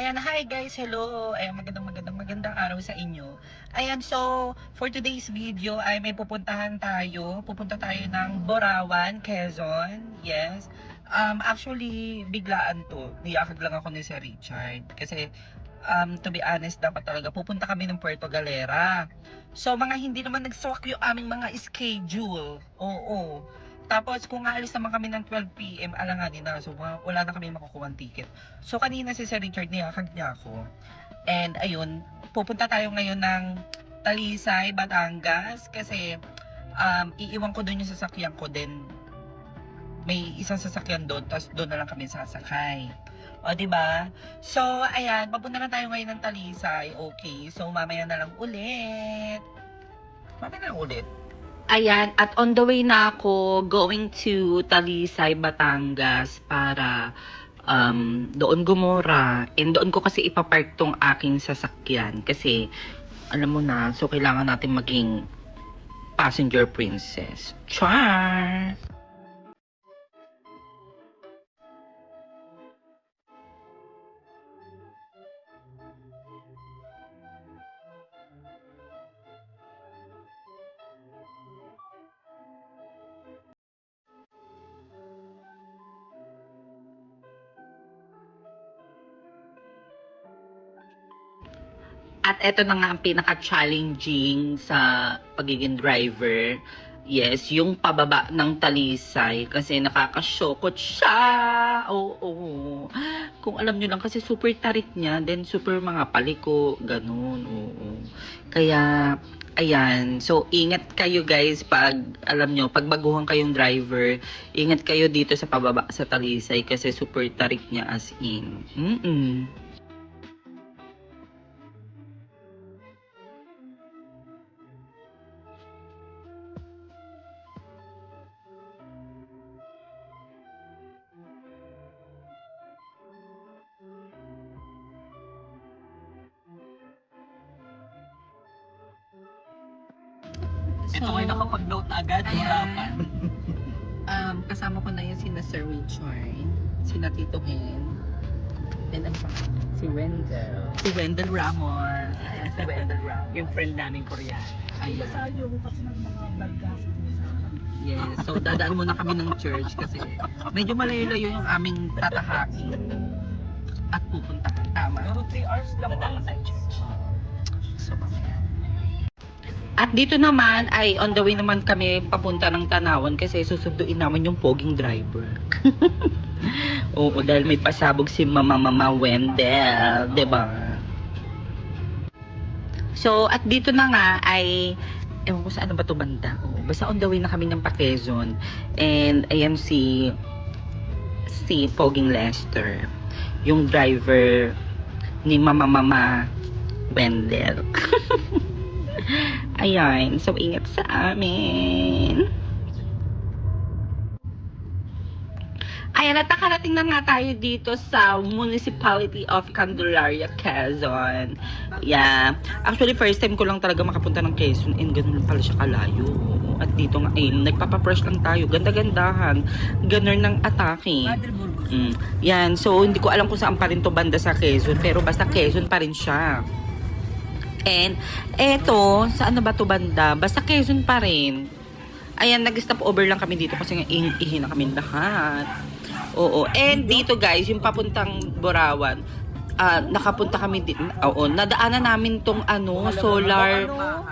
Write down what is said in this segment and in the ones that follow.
Ayan, hi guys, hello. Ayan, magandang araw sa inyo. Ayan, so, for today's video ay may pupuntahan tayo. Pupunta tayo ng Borawan, Quezon. Yes. Actually, biglaan to. Niyakag lang ako ni Sir Richard. Kasi, to be honest, dapat talaga pupunta kami ng Puerto Galera. So, mga hindi naman nagswak yung aming mga schedule. Oo. Tapos kung aalis naman kami ng 12 PM, alanganin na. So wala na kami makukuha ng ticket. So kanina si Sir Richard niyakag niya ako. And ayun, pupunta tayo ngayon ng Talisay, Batangas kasi iiwan ko doon yung sasakyan ko, then may isang sasakyan doon, tapos doon na lang kami sasakay. O, di ba? So, ayan, papunta na tayo ngayon ng Talisay. Okay, so mamaya na lang ulit. Mamaya na lang ulit. Ayan, at on the way na ako going to Talisay, Batangas para doon gumora. And doon ko kasi ipapark tong aking sasakyan kasi alam mo na, so kailangan natin maging passenger princess. Char! At eto na nga ang pinaka-challenging sa pagiging driver. Yes, yung pababa ng Talisay kasi nakakasyokot siya. Oo. Kung alam nyo lang kasi super tarik niya, then super mga paliko, ganun. Oo. Kaya, ayan. So, ingat kayo guys pag, alam nyo, pag baguhan kayong driver, ingat kayo dito sa pababa sa Talisay kasi super tarik niya as in. Ito ay nakapag-note agad, hirapan. Kasama ko na yun sina Sir Richard, sina Tito Hen, then ang si Wendell. Si Wendell Ramon. Si Wendell Ramon. Yung friend namin Koreano. Ayan. Yes, so dadaan muna kami ng church kasi medyo malayo-layo yung aming tatahakin at pupuntahan. Tama. Pero 3 hours lang dadaan sa church. So, at dito naman ay on the way naman kami papunta ng Tanawan kasi susunduin naman yung poging driver. Oo, dahil may pasabog si Mama Wendell, 'di ba? So, at dito na nga ay ewan ko saan ba to banda. Oo, basta on the way na kami ng Quezon. And ayan si Poging Lester, yung driver ni Mama Wendell. Ayan, so ingat sa amin. Ayan, at nakarating na nga tayo dito sa Municipality of Candelaria, Quezon. Yeah. Actually, first time ko lang talaga makapunta ng Quezon and ganun lang pala siya kalayo. At dito nga, nagpapapresh lang tayo. Ganda-gandahan. Ganun ng atake. Yan, so hindi ko alam kung saan pa rin to banda sa Quezon, pero basta Quezon pa rin siya. And eto, saan na ba to banda? Basta Quezon pa rin. Ayan, nag-stop over lang kami dito kasi nga ihi na kami lahat. Oo, and dito guys, yung papuntang Borawan, nakapunta kami dito. Oo, nadaanan namin tong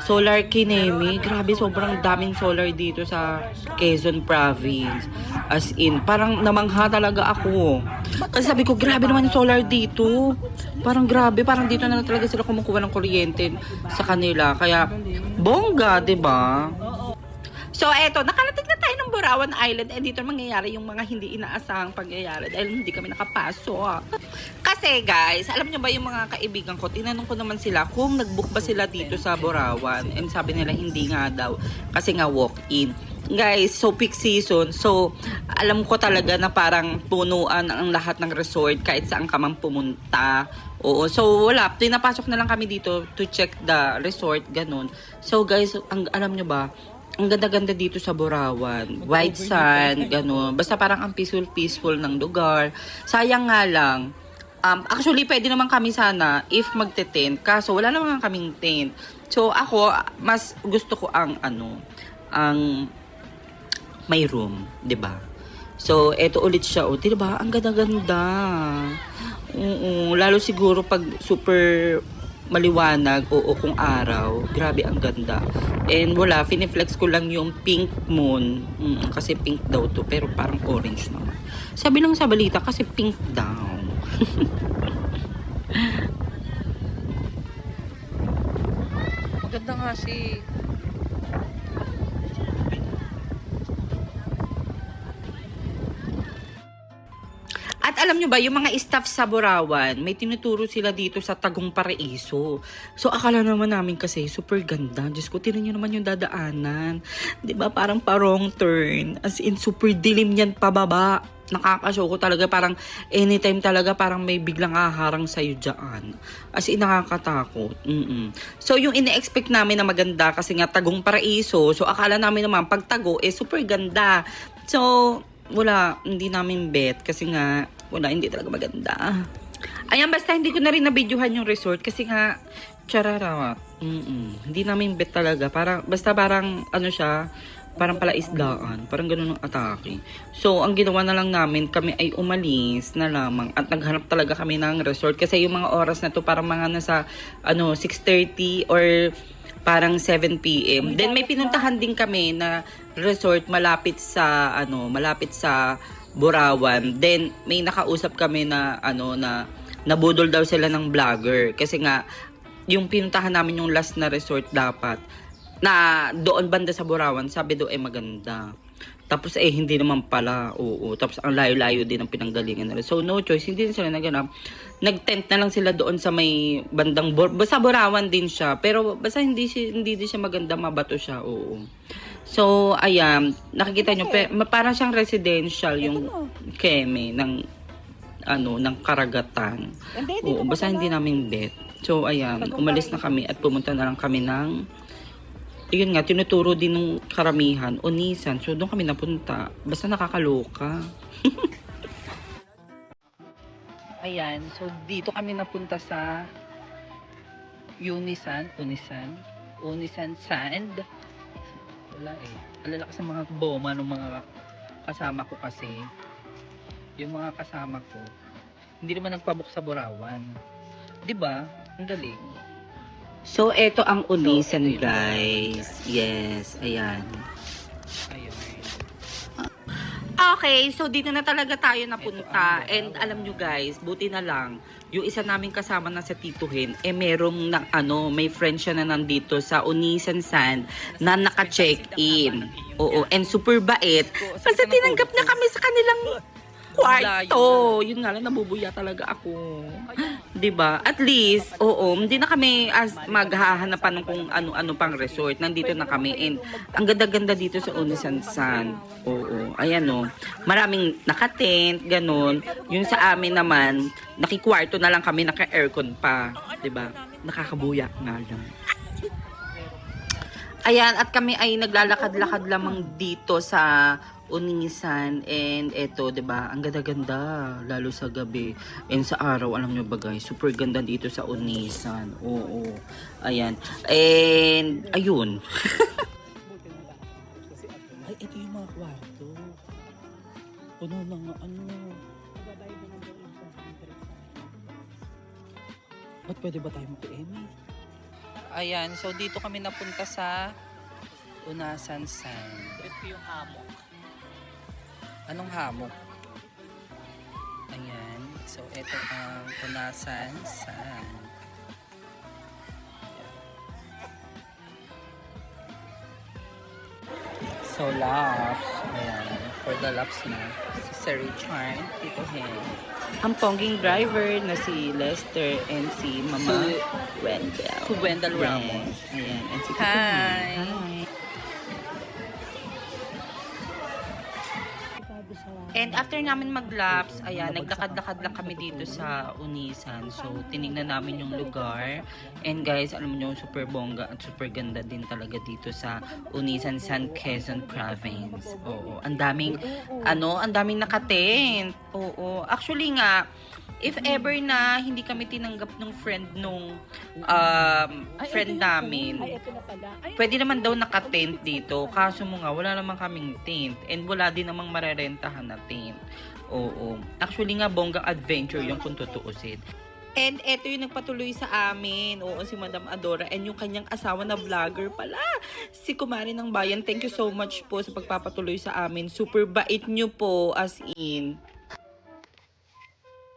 solar kinemi. Grabe, sobrang daming solar dito sa Quezon Province. As in, parang namangha talaga ako. Kasi sabi ko, grabe naman yung solar dito. Parang grabe, parang dito na talaga sila kumukuha ng kuryente sa kanila. Kaya, bongga, 'di ba? So, eto, nakarating na tayo ng Borawan Island and dito mangyayari yung mga hindi inaasahang pangyayari dahil hindi kami nakapasok. Kasi guys, alam nyo ba yung mga kaibigan ko, tinanong ko naman sila kung nag-book ba sila dito sa Borawan and sabi nila hindi nga daw kasi nga walk-in. Guys, so peak season, so alam ko talaga na parang punuan ang lahat ng resort kahit saan ka man pumunta. Oo, so wala, pinapasok na lang kami dito to check the resort, ganun. So guys, alam nyo ba, ang ganda-ganda dito sa Borawan. White sand, gano'n. Basta parang ang peaceful ng lugar. Sayang nga lang, Actually, pwede naman kami sana if magte-tent. Kaso, wala naman kaming tent. So, ako, mas gusto ko ang, ang may room, 'di ba? So, eto ulit siya, 'di ba? Ang ganda-ganda. Oo, lalo siguro pag super maliwanag, kung araw, grabe ang ganda. And wala, finiflex ko lang yung pink moon. Kasi pink daw to, pero parang orange naman. Sabi lang sa balita, kasi pink daw. Maganda nga si At alam nyo ba, yung mga staff sa Borawan, may tinuturo sila dito sa Tagum Paraiso. So, akala naman namin kasi super ganda. Diyos ko, tinan nyo naman yung dadaanan. 'Di ba parang pa-wrong turn. As in, super dilim yan pababa. Nakakashow ko talaga. Parang anytime talaga, parang may biglang haharang sa'yo dyan. As in, nakakatakot. So, yung ine-expect namin na maganda kasi nga Tagum Paraiso. So, akala namin naman pag Tago, super ganda. So, wala, hindi namin bet kasi nga, wala, hindi talaga maganda. Ayan, basta hindi ko na rin nabidyohan yung resort kasi nga, charara. Hindi namin bet talaga. Basta parang, siya, parang palaisdaan. Parang ganun ang atake. So, ang ginawa na lang namin, kami ay umalis na lamang at naghanap talaga kami ng resort kasi yung mga oras na to parang mga nasa, 6:30 or parang 7 PM. Then may pinuntahan din kami na resort malapit sa Borawan. Then may nakausap kami na na nabudol daw sila ng vlogger kasi nga yung pinuntahan namin yung last na resort dapat na doon banda sa Borawan, sabi daw maganda. Tapos hindi naman pala. Oo. Tapos ang layo-layo din ang pinanggalingan nila. So no choice, hindi din sila naganap. Nag-tent na lang sila doon sa may bandang basta Borawan din siya. Pero basta hindi din siya maganda, mabato siya. Oo. So ayan, nakikita nyo, parang siyang residential yung keme ng ng karagatan. Oo, basta hindi namin bet. So ayan, umalis na kami at pumunta na lang kami ng yun nga, tinuturo din ng karamihan, Onisan. So, doon kami napunta. Basta nakakaloka. Ayan. So, dito kami napunta sa Unisan Sand. Wala Alala ka sa mga boma ng mga kasama ko kasi. Yung mga kasama ko, hindi naman nagpabook sa Borawan. 'Di ba? Ang galing. So, eto ang Unisan, guys. Yes, ayan. Okay, so dito na talaga tayo napunta. And alam nyo guys, buti na lang, yung isa namin kasama na sa Tituhin, merong may friend siya na nandito sa Unisan Sand na naka-check-in. Oo, and super bait. Kasi tinanggap na kami sa kanilang kwarto. Yun nga lang, nabubuya talaga ako. 'Di ba? At least, hindi na kami maghahanapan ng kung ano-ano pang resort. Nandito na kami and ang ganda-ganda dito sa Unisan Sand. Oo, ayan maraming naka-tent, ganun. Yung sa amin naman, nakikwarto na lang kami, naka-aircon pa, 'di ba? Nakakabuya nga lang. Ayan, at kami ay naglalakad-lakad lamang dito sa Unisan and eto, 'di ba? Ang ganda-ganda lalo sa gabi and sa araw, alam niyo ba guys, super ganda dito sa Unisan. Oo. Ayan. And ayun. Ay, ito yung mga kwarto. Puno ng Ba't pwede ba tayo mag-PM? Ayan, so dito kami napunta sa Unisan Sand. Ito yung hammock. Anong hammock? Ayan. So, ito ang Unisan Sand. So, laps. Ayan. For the laps na. Si Sir Richard. Tito Hen. Ang ponging driver na si Lester and si Mama Wendell. Si Wendell Ramos. Ayan. And si Tito Hen. Hi. And after namin mag-laps, ayan, naglakad-lakad lang kami dito sa Unisan. So, tinignan namin yung lugar. And guys, alam mo super bongga at super ganda din talaga dito sa Unisan Sand, Quezon Province. Oo, ang daming naka-tent. Oo, actually nga, if ever na hindi kami tinanggap ng friend nung friend namin, pwede naman daw naka-tent dito. Kaso mo nga, wala naman kaming tent. And wala din namang marerentahan na tent. Oo. Actually nga, bonggang adventure yung kung tutuusin. And eto yung nagpatuloy sa amin. Oo, si Madam Adora. And yung kanyang asawa na vlogger pala. Si Kumari ng Bayan. Thank you so much po sa pagpapatuloy sa amin. Super bait nyo po, as in.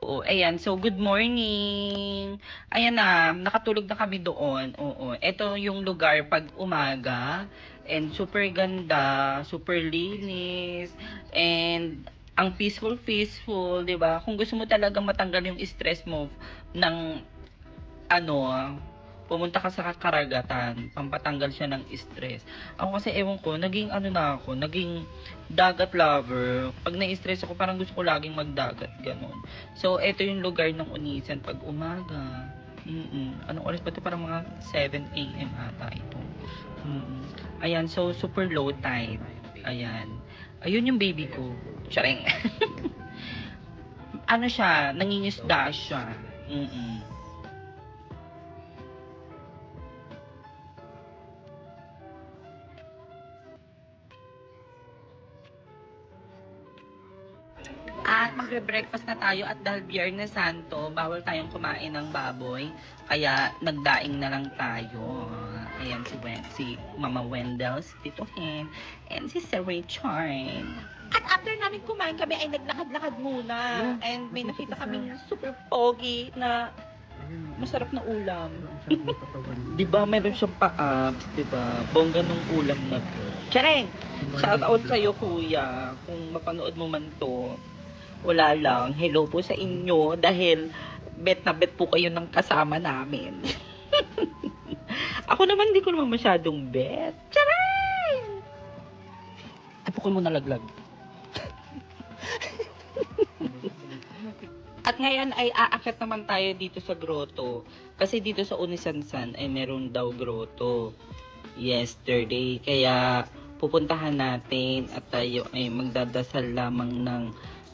Oo, ayan. So, good morning. Ayan na, nakatulog na kami doon. Oo, eto yung lugar pag umaga. And super ganda, super linis. And ang peaceful, 'di ba? Kung gusto mo talaga matanggal yung stress mo ng ano, pumunta ka sa karagatan, pampatanggal siya ng stress. Ako kasi ewan ko, naging ano na ako, naging dagat lover. Pag na-stress ako, parang gusto ko laging magdagat, ganun. So, eto yung lugar ng Unisan pag umaga. Anong oras ba ito? Parang mga 7 a.m. ata ito. Ayan, so super low tide. Ayan. Ayun yung baby ko. Charing. Ano siya, nangingisda siya. At magbe-breakfast na tayo at dahil Biyernes Santo, bawal tayong kumain ng baboy. Kaya nagdaing na lang tayo. Ayan si Mama Wendell, si Tito Hen, and si Sir Richard. At after namin kumain kami ay naglakad-lakad muna. And may nakita kaming super pogi na masarap na ulam. Diba, meron siyang paa. Diba, bongga nung ulam na to. Chareng! Shout out sa'yo, kuya. Kung mapanood mo man to. Wala lang. Hello po sa inyo dahil bet na bet po kayo ng kasama namin. Ako naman, hindi ko naman masyadong bet. Charay! Tapo ko mo nalaglag. At ngayon ay aakyat naman tayo dito sa grotto. Kasi dito sa Unisansan ay meron daw grotto yesterday. Kaya pupuntahan natin at tayo ay magdadasal lamang ng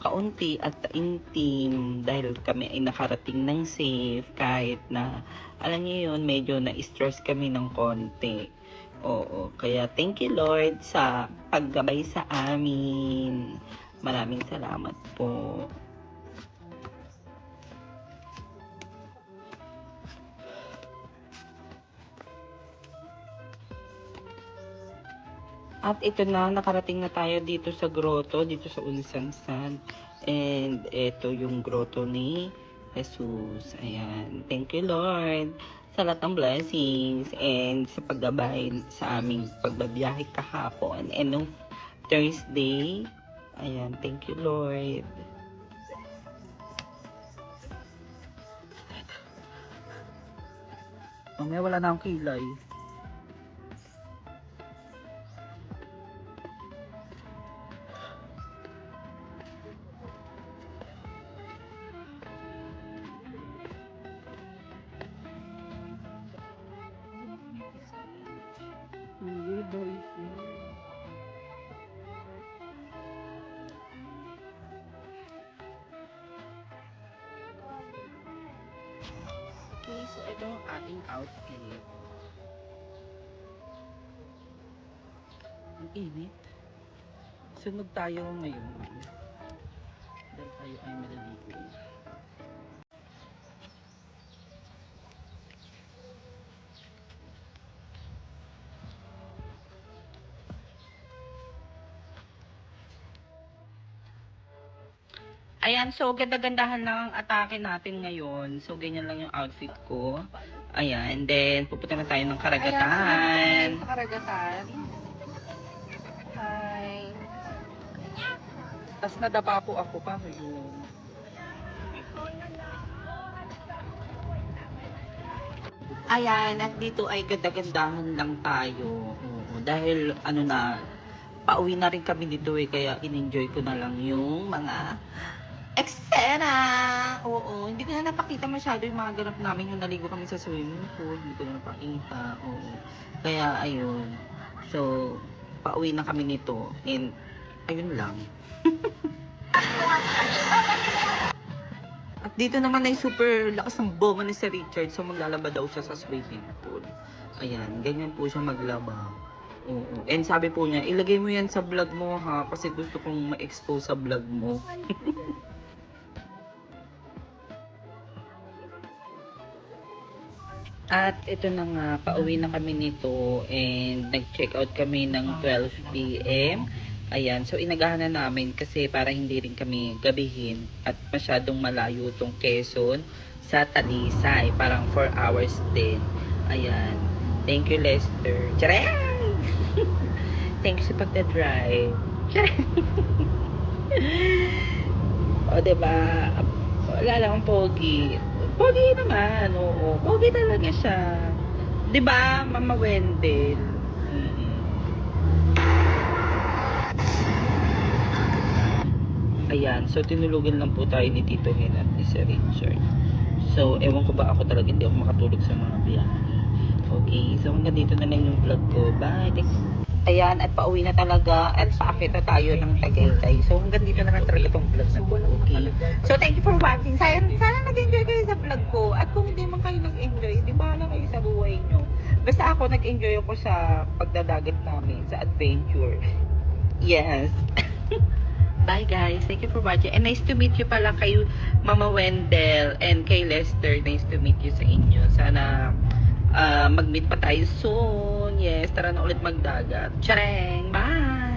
kaunti at intim dahil kami ay nakarating ng safe kahit na alam niyo yun, medyo na-stress kami ng konti. Oo, kaya thank you Lord sa paggabay sa amin. Maraming salamat po. At ito na, nakarating na tayo dito sa grotto, dito sa Unisansan. And ito yung grotto ni Jesus. Ayan. Thank you, Lord, sa lahat ng blessings and sa paggabay sa aming pagbabiyahe kahapon. And nung Thursday, ayan, thank you, Lord. Mamaya wala na akong kilay. Okay, so ito ang ating outfit. Ang init. Sunog tayo ngayon. Dahil tayo ay maliligo. Ayan, so ganda-gandahan lang ang atake natin ngayon. So ganyan lang yung outfit ko. Ayan, then pupunta na tayo ng karagatan. Sa karagatan. Hi. Tapos nadapa po ako pa yun. Ayan, at dito ay ganda-gandahan lang tayo. Oo, dahil ano na, pauwi na rin kami dito eh, kaya in-enjoy ko na lang yung mga eksena! Oo, hindi ko na napakita masyado yung mga ganap namin yung naligo kami sa swimming pool. Hindi ko na napakita. Oo. Kaya, ayun. So, pauwi na kami nito. And, ayun lang. At dito naman ay super lakas ng bomba ni Sir Richard. So maglalaba daw siya sa swimming pool. Ayan, ganyan po siya maglaba. Oo. And sabi po niya, ilagay mo yan sa vlog mo ha. Kasi gusto kong ma-expose sa vlog mo. At ito na nga, pauwi na kami nito and nag-check out kami ng 12 p.m. Ayan, so inagahan na namin kasi para hindi rin kami gabihin at masyadong malayo tong Quezon sa Talisay. Parang 4 hours din. Ayan. Thank you, Lester. Tcharam! Thank you sa pagdadrive. O, diba? Wala lang akong pogi. Pogi naman, oo. Pogi talaga siya. 'Di ba, Mama Wendell? Mm. Ayan, so tinulugan lang po tayo ni Tito Hen at ni Sir Richard. So, ewan ko ba ako talaga hindi ako makatulog sa mga biyahe. Okay, so hanggang dito na lang yung vlog ko. Bye! Ayan, at pauwi na talaga at paakit na tayo ng Tagaytay. So hanggang dito na lang talaga itong vlog na po. Okay. So thank you for watching. Sana nag-enjoy kayo sa vlog ko. At kung hindi man kayo nag-enjoy, di ba lang kayo sa buhay nyo. Basta ako nag-enjoy ako sa pagdadagat namin, sa adventure. Yes. Bye guys. Thank you for watching. And nice to meet you pala kay Mama Wendell and kay Lester. Nice to meet you sa inyo. Sana mag-meet pa tayo soon. Yes, tara na ulit magdagat. Tcharing! Bye!